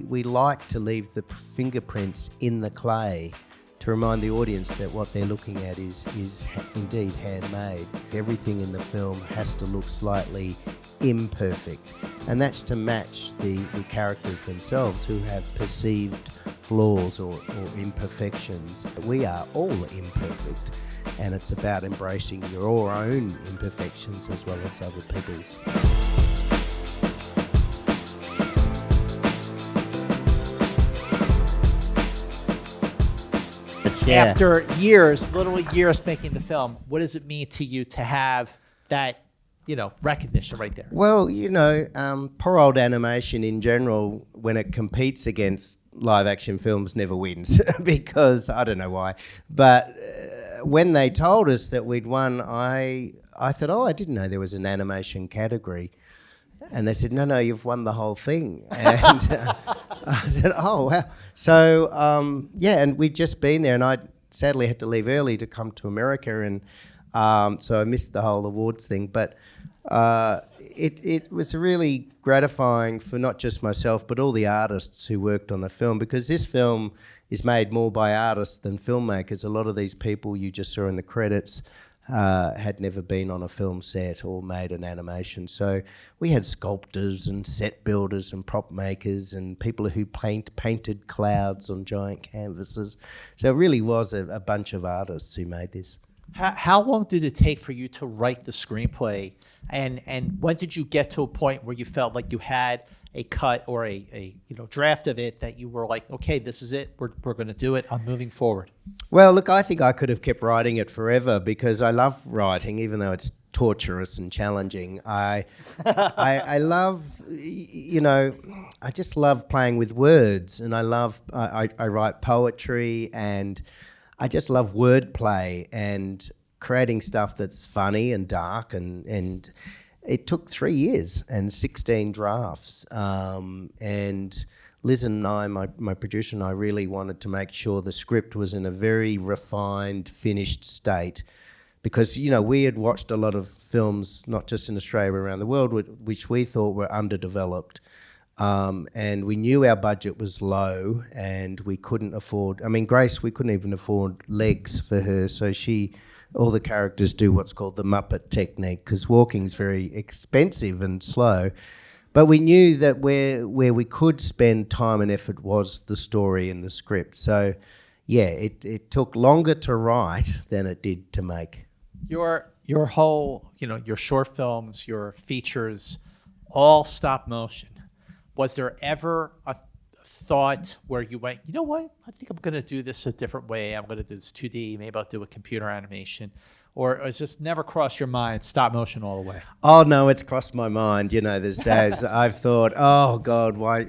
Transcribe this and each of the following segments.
we like to leave the fingerprints in the clay to remind the audience that what they're looking at is indeed handmade. Everything in the film has to look slightly imperfect, and that's to match the characters themselves, who have perceived flaws or imperfections. We are all imperfect, and it's about embracing your own imperfections as well as other people's. Yeah. After years, literally years making the film, what does it mean to you to have that, recognition right there? Well, poor old animation in general, when it competes against live action films, never wins because I don't know why. But when they told us that we'd won, I thought, I didn't know there was an animation category. And they said, no, you've won the whole thing. And I said, oh, wow. So, and we'd just been there, and I sadly had to leave early to come to America, and so I missed the whole awards thing. But it was really gratifying for not just myself, but all the artists who worked on the film, because this film is made more by artists than filmmakers. A lot of these people you just saw in the credits had never been on a film set or made an animation. So we had sculptors and set builders and prop makers and people who painted clouds on giant canvases. So it really was a bunch of artists who made this. How long did it take for you to write the screenplay? And when did you get to a point where you felt like you had a cut or a draft of it that you were like, okay, this is it, we're going to do it, I'm moving forward? Well, look, I think I could have kept writing it forever because I love writing, even though it's torturous and challenging. I love, I just love playing with words, and I write poetry, and I just love wordplay and creating stuff that's funny and dark, and it took 3 years and 16 drafts. And Liz and I, my producer and I, really wanted to make sure the script was in a very refined, finished state, because, we had watched a lot of films, not just in Australia, but around the world, which we thought were underdeveloped. And we knew our budget was low and we couldn't afford, Grace, we couldn't even afford legs for her. So all the characters do what's called the Muppet technique, because walking's very expensive and slow. But we knew that where we could spend time and effort was the story and the script. So, it took longer to write than it did to make. Your whole, your short films, your features, all stop motion. Was there ever a thought where you went, you know what, I think I'm going to do this a different way. I'm going to do this 2D, maybe I'll do a computer animation? Or has this never crossed your mind, stop motion all the way? Oh, no, it's crossed my mind. There's days I've thought, oh, God, why,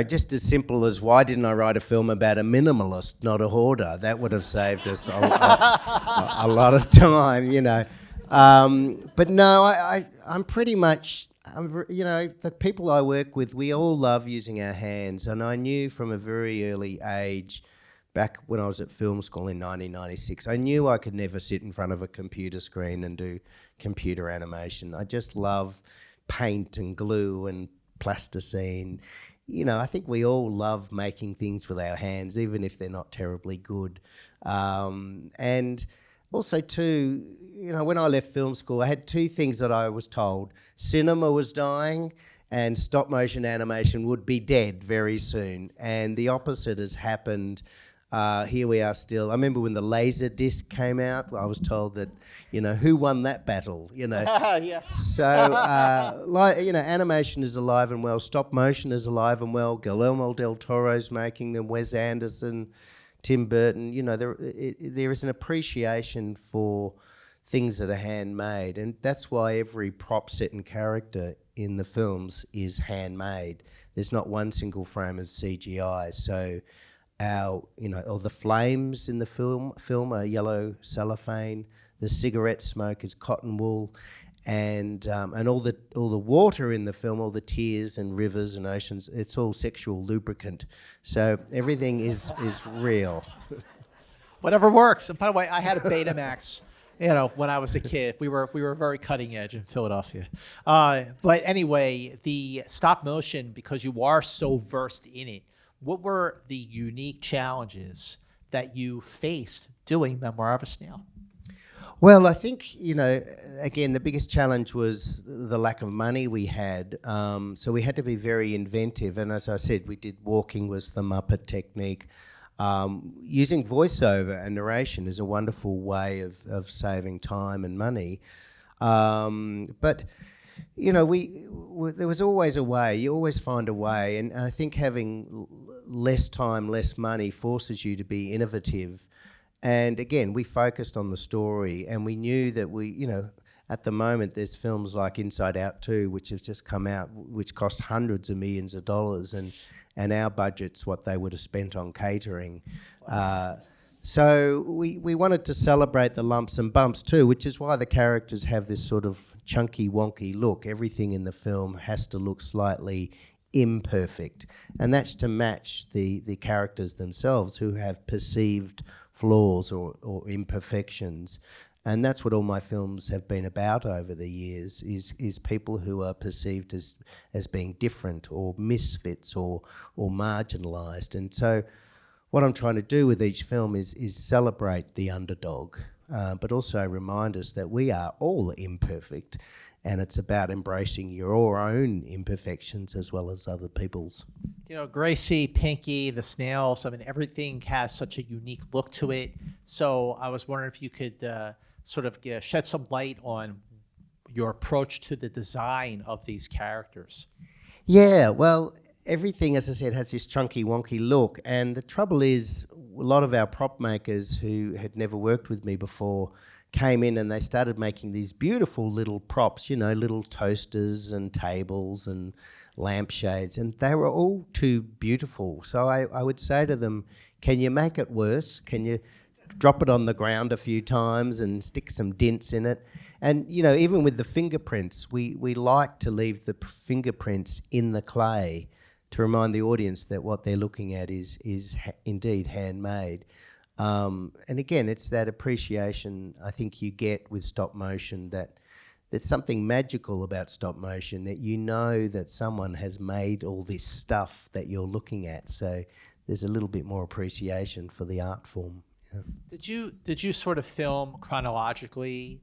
just as simple as, why didn't I write a film about a minimalist, not a hoarder? That would have saved us a lot of time, But no, I'm pretty much... the people I work with, we all love using our hands. And I knew from a very early age, back when I was at film school in 1996, I knew I could never sit in front of a computer screen and do computer animation. I just love paint and glue and plasticine. I think we all love making things with our hands, even if they're not terribly good. And also, too, when I left film school, I had two things that I was told. Cinema was dying and stop motion animation would be dead very soon. And the opposite has happened. Here we are still. I remember when the laser disc came out, I was told that, who won that battle, Yeah. So, animation is alive and well. Stop motion is alive and well. Guillermo del Toro's making them, Wes Anderson, Tim Burton. There is an appreciation for things that are handmade, and that's why every prop set and character in the films is handmade. There's not one single frame of CGI. So or the flames in the film are yellow cellophane. The cigarette smoke is cotton wool, and all the water in the film, all the tears and rivers and oceans, it's all sexual lubricant. So everything is real. Whatever works. And by the way, I had a Betamax When I was a kid, we were very cutting edge in Philadelphia. But anyway, the stop motion, because you are so versed in it, what were the unique challenges that you faced doing Memoir of a Snail? Well, I think, again, the biggest challenge was the lack of money we had. So we had to be very inventive. And as I said, we did walking was the Muppet technique. Using voiceover and narration is a wonderful way of saving time and money. But, there was always a way. You always find a way. And I think having less time, less money forces you to be innovative. And again, we focused on the story, and we knew that at the moment there's films like Inside Out 2, which have just come out, which cost hundreds of millions of dollars, and our budget's what they would have spent on catering. So we wanted to celebrate the lumps and bumps too, which is why the characters have this sort of chunky, wonky look. Everything in the film has to look slightly imperfect, and that's to match the characters themselves, who have perceived flaws or imperfections. And that's what all my films have been about over the years, is people who are perceived as being different or misfits or marginalised. And so what I'm trying to do with each film is celebrate the underdog, but also remind us that we are all imperfect, and it's about embracing your own imperfections as well as other people's. Gracie, Pinky, the Snails, everything has such a unique look to it. So I was wondering if you could sort of shed some light on your approach to the design of these characters. Yeah, well, everything, as I said, has this chunky, wonky look. And the trouble is, a lot of our prop makers who had never worked with me before came in and they started making these beautiful little props, little toasters and tables and lampshades, and they were all too beautiful. So I would say to them, can you make it worse? Can you drop it on the ground a few times and stick some dents in it? And, even with the fingerprints, we like to leave the fingerprints in the clay to remind the audience that what they're looking at is indeed handmade. And again, it's that appreciation I think you get with stop motion, that there's something magical about stop motion, that that someone has made all this stuff that you're looking at. So there's a little bit more appreciation for the art form. Yeah. Did you sort of film chronologically?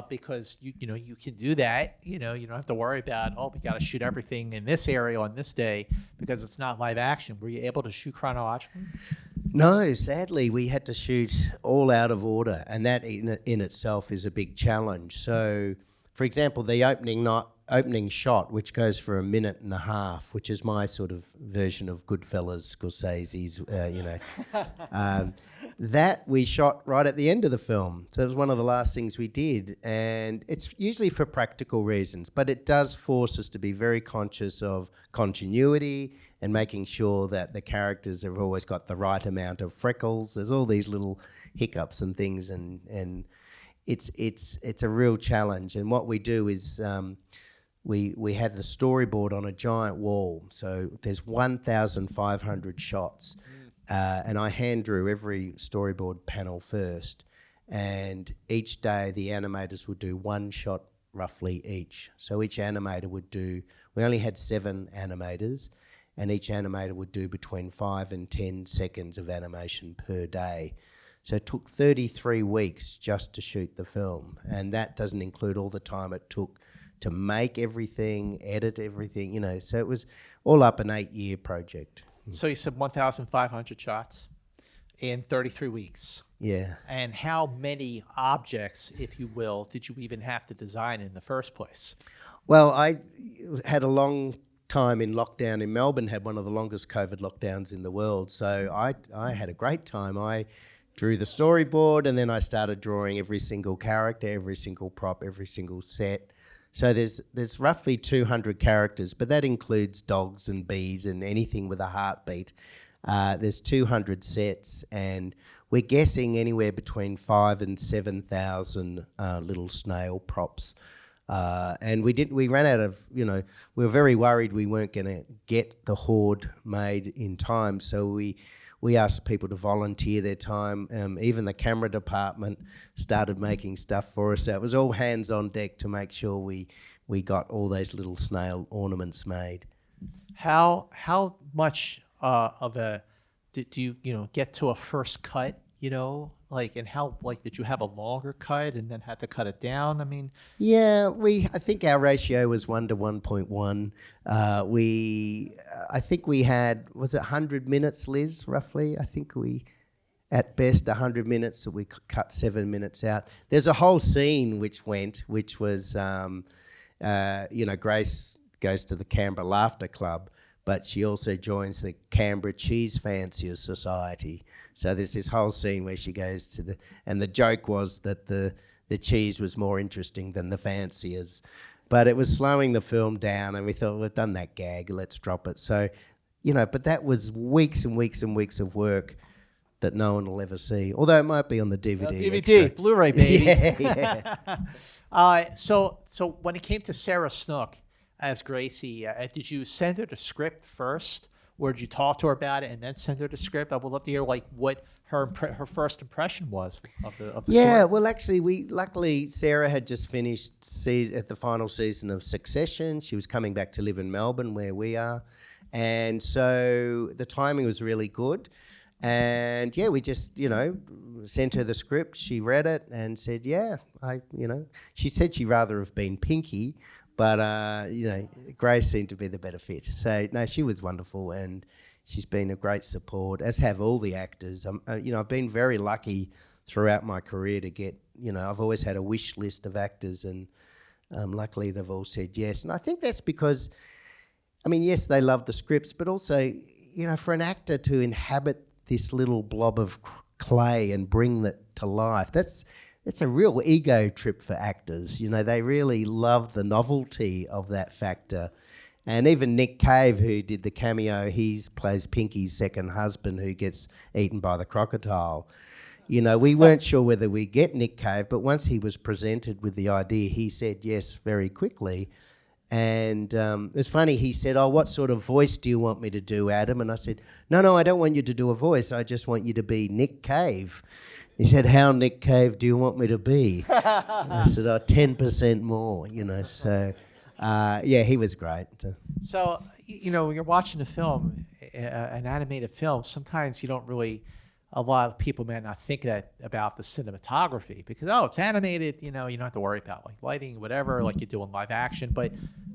Because you can do that. You don't have to worry about, we got to shoot everything in this area on this day because it's not live action. Were you able to shoot chronologically? No, sadly, we had to shoot all out of order, and that in itself is a big challenge. So, for example, the opening shot, which goes for 1.5 minutes, which is my sort of version of Goodfellas, Scorsese's, that we shot right at the end of the film. So it was one of the last things we did, and it's usually for practical reasons, but it does force us to be very conscious of continuity and making sure that the characters have always got the right amount of freckles. There's all these little hiccups and things, and it's a real challenge. And what we do is we had the storyboard on a giant wall. So there's 1,500 shots. And I hand drew every storyboard panel first. And each day the animators would do one shot roughly each. So each animator would do, we only had 7 animators, and each animator would do between 5 and 10 seconds of animation per day. So it took 33 weeks just to shoot the film, and that doesn't include all the time it took to make everything, edit everything, so it was all up an 8-year project. So you said 1,500 shots in 33 weeks. Yeah. And how many objects, if you will, did you even have to design in the first place? Well, I had a long time in lockdown in Melbourne, had one of the longest COVID lockdowns in the world. So I had a great time. I drew the storyboard, and then I started drawing every single character, every single prop, every single set. So there's roughly 200 characters, but that includes dogs and bees and anything with a heartbeat. There's 200 sets, and we're guessing anywhere between 5,000 and 7,000 little snail props. And we ran out of, we were very worried we weren't going to get the Horde made in time. So we asked people to volunteer their time. Even the camera department started making stuff for us. So it was all hands on deck to make sure we got all those little snail ornaments made. How much of a do you get to a first cut? And how did you have a longer cut and then had to cut it down? I mean, yeah, I think our ratio was 1 to 1.1. I think we had, was it 100 minutes, Liz? Roughly, I think at best 100 minutes, so we cut 7 minutes out. There's a whole scene which was Grace goes to the Canberra Laughter Club, but she also joins the Canberra Cheese Fanciers Society. So there's this whole scene where she goes and the joke was that the cheese was more interesting than the fanciers. But it was slowing the film down, and we thought, we've done that gag, let's drop it. So, but that was weeks and weeks and weeks of work that no one will ever see. Although it might be on the DVD. DVD, extra. Blu-ray, baby. Yeah. So when it came to Sarah Snook as Gracie, did you send her the script first? Or did you talk to her about it and then send her the script? I would love to hear what her first impression was of the story. Yeah, well, actually, luckily Sarah had just finished at the final season of Succession. She was coming back to live in Melbourne, where we are, and so the timing was really good. And yeah, we just sent her the script. She read it and said, "Yeah, She said she'd rather have been Pinky." But, Grace seemed to be the better fit. So, no, she was wonderful, and she's been a great support, as have all the actors. I've been very lucky throughout my career to get, I've always had a wish list of actors, and luckily they've all said yes. And I think that's because, yes, they love the scripts, but also, for an actor to inhabit this little blob of clay and bring that to life, it's a real ego trip for actors. They really love the novelty of that factor. And even Nick Cave, who did the cameo, he plays Pinky's second husband who gets eaten by the crocodile. We weren't sure whether we'd get Nick Cave, but once he was presented with the idea, he said yes very quickly. And it's funny, he said, "Oh, what sort of voice do you want me to do, Adam?" And I said, No, I don't want you to do a voice. I just want you to be Nick Cave. He said, "How Nick Cave do you want me to be?" I said, 10% more, So, yeah, he was great. So, when you're watching a film, an animated film, sometimes you don't really, a lot of people may not think about the cinematography because, it's animated, you don't have to worry about lighting, whatever, like you do in live action. But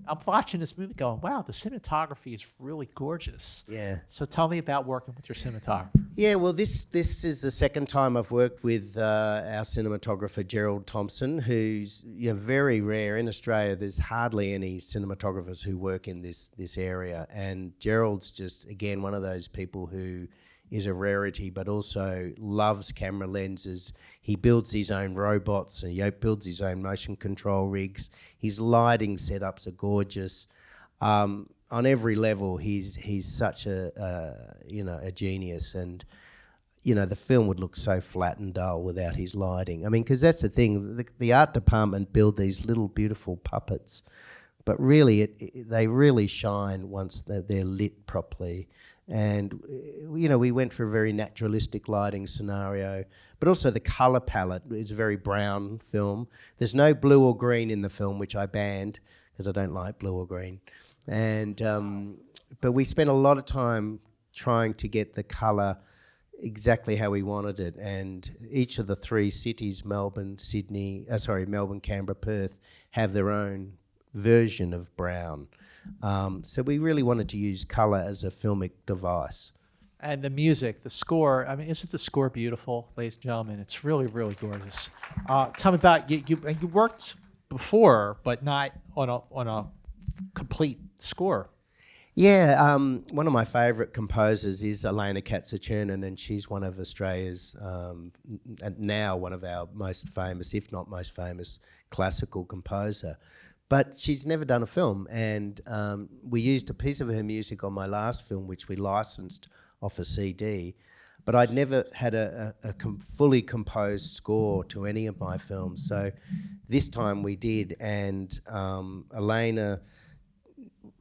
I'm watching this movie going, wow, the cinematography is really gorgeous. Yeah. So tell me about working with your cinematographer. Yeah, well, this is the second time I've worked with our cinematographer, Gerald Thompson, who's very rare. In Australia, there's hardly any cinematographers who work in this area. And Gerald's just, again, one of those people who is a rarity, but also loves camera lenses. He builds his own robots and he builds his own motion control rigs. His lighting setups are gorgeous. On every level, he's such a genius, and the film would look so flat and dull without his lighting. Because that's the thing. The art department build these little beautiful puppets, but really, they really shine once they're lit properly. And, we went for a very naturalistic lighting scenario, but also the colour palette is a very brown film. There's no blue or green in the film, which I banned because I don't like blue or green. And but we spent a lot of time trying to get the colour exactly how we wanted it. And each of the three cities, Melbourne, Canberra, Perth, have their own version of brown. So we really wanted to use colour as a filmic device. And the music, the score, isn't the score beautiful, ladies and gentlemen? It's really, really gorgeous. Tell me about, you worked before, but not on a complete score. Yeah, one of my favourite composers is Elena Katzer-Chernin, and she's one of Australia's, and now one of our most famous, if not most famous, classical composer. But she's never done a film, and we used a piece of her music on my last film, which we licensed off a CD. but I'd never had a fully composed score to any of my films. So this time we did, and Elena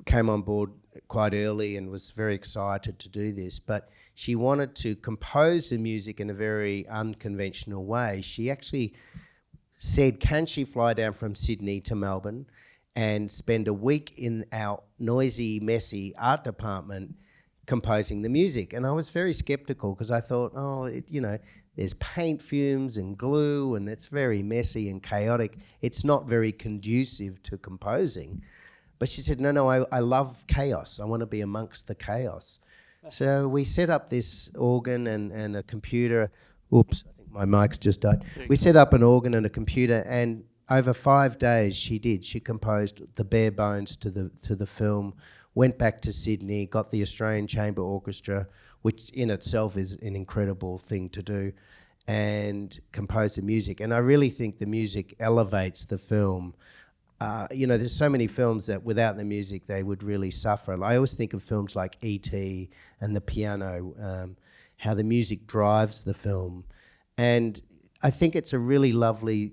came on board quite early and was very excited to do this, but she wanted to compose the music in a very unconventional way. She actually said, can she fly down from Sydney to Melbourne and spend a week in our noisy, messy art department composing the music? And I was very skeptical because I thought, there's paint fumes and glue and it's very messy and chaotic. It's not very conducive to composing. But she said, no, I love chaos. I want to be amongst the chaos. So we set up this organ and a computer. Oops, I think my mic's just died. We set up an organ and a computer, and over 5 days she composed the bare bones to the film, went back to Sydney, got the Australian Chamber Orchestra, which in itself is an incredible thing to do, and composed the music. And I really think the music elevates the film. There's so many films that without the music they would really suffer. I always think of films like E.T. and The Piano, how the music drives the film. And I think it's a really lovely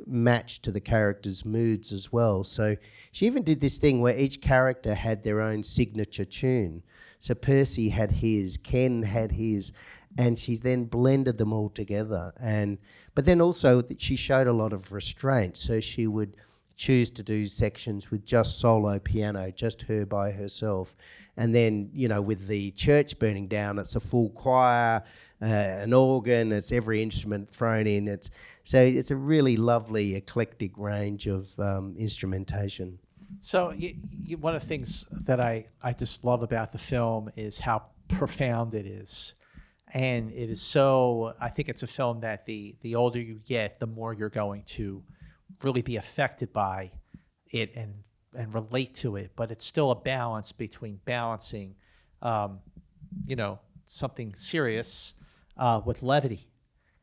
match to the characters' moods as well. So she even did this thing where each character had their own signature tune. So Percy had his, Ken had his, and she then blended them all together. But then also she showed a lot of restraint. So she would choose to do sections with just solo piano, just her by herself. And then, with the church burning down, it's a full choir, an organ, it's every instrument thrown in. It's a really lovely, eclectic range of instrumentation. So one of the things that I just love about the film is how profound it is. And it is so, I think it's a film that the older you get, the more you're going to really be affected by it and relate to it, but it's still a balance between balancing, something serious with levity.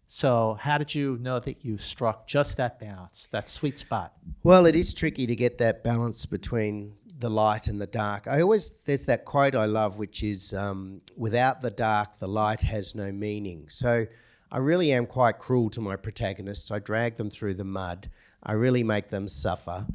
So how did you know that you struck just that balance, that sweet spot? Well, it is tricky to get that balance between the light and the dark. There's that quote I love, which is, without the dark, the light has no meaning. So I really am quite cruel to my protagonists. I drag them through the mud. I really make them suffer.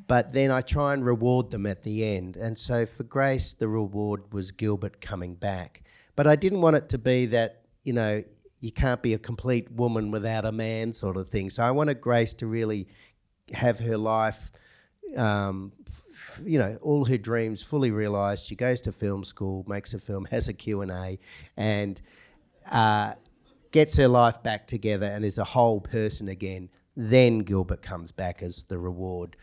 But then I try and reward them at the end. And so for Grace, the reward was Gilbert coming back. But I didn't want it to be that, you can't be a complete woman without a man sort of thing. So I wanted Grace to really have her life, all her dreams fully realised. She goes to film school, makes a film, has a Q&A, and gets her life back together and is a whole person again. Then Gilbert comes back as the reward.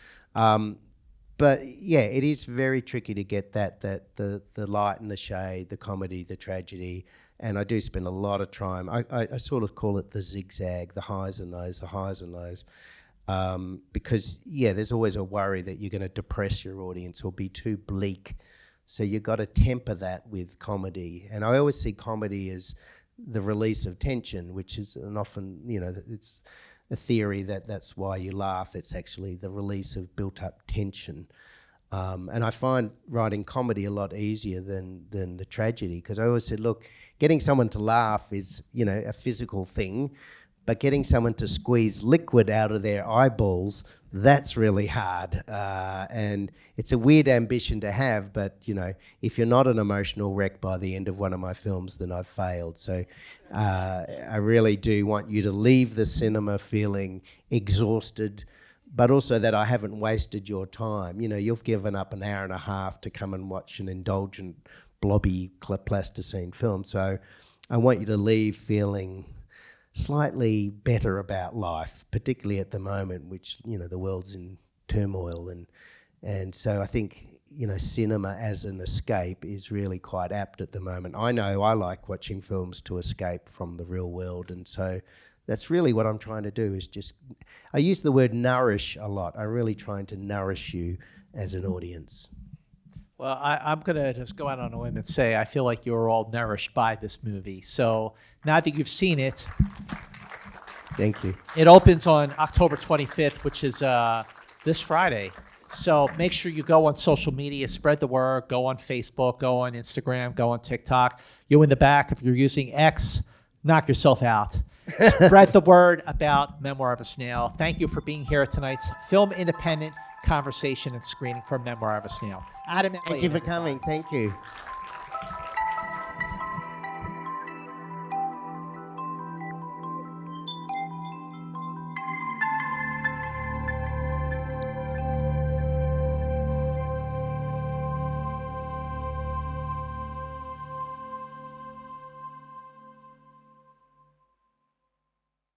But yeah, it is very tricky to get that the light and the shade, the comedy, the tragedy, and I do spend a lot of time. I sort of call it the zigzag, the highs and lows, because there's always a worry that you're going to depress your audience or be too bleak. So you've got to temper that with comedy, and I always see comedy as the release of tension, which is often, it's a theory that's why you laugh. It's actually the release of built-up tension. And I find writing comedy a lot easier than the tragedy, because I always said, look, getting someone to laugh is, a physical thing, but getting someone to squeeze liquid out of their eyeballs, that's really hard. And it's a weird ambition to have, but, if you're not an emotional wreck by the end of one of my films, then I've failed. So I really do want you to leave the cinema feeling exhausted, but also that I haven't wasted your time. You've given up an hour and a half to come and watch an indulgent, blobby plasticine film. So I want you to leave feeling slightly better about life, particularly at the moment, which, the world's in turmoil. And so I think, cinema as an escape is really quite apt at the moment. I know I like watching films to escape from the real world. And so that's really what I'm trying to do, is I use the word nourish a lot. I'm really trying to nourish you as an audience. Well, I'm going to just go out on a limb and say I feel like you're all nourished by this movie. So now that you've seen it, thank you. It opens on October 25th, which is this Friday. So make sure you go on social media, spread the word, go on Facebook, go on Instagram, go on TikTok. You in the back, if you're using X, knock yourself out. Spread the word about Memoir of a Snail. Thank you for being here at tonight's Film Independent Conversation and Screening for Memoir of a Snail. Adam Elliot. Thank you for coming. Thank you.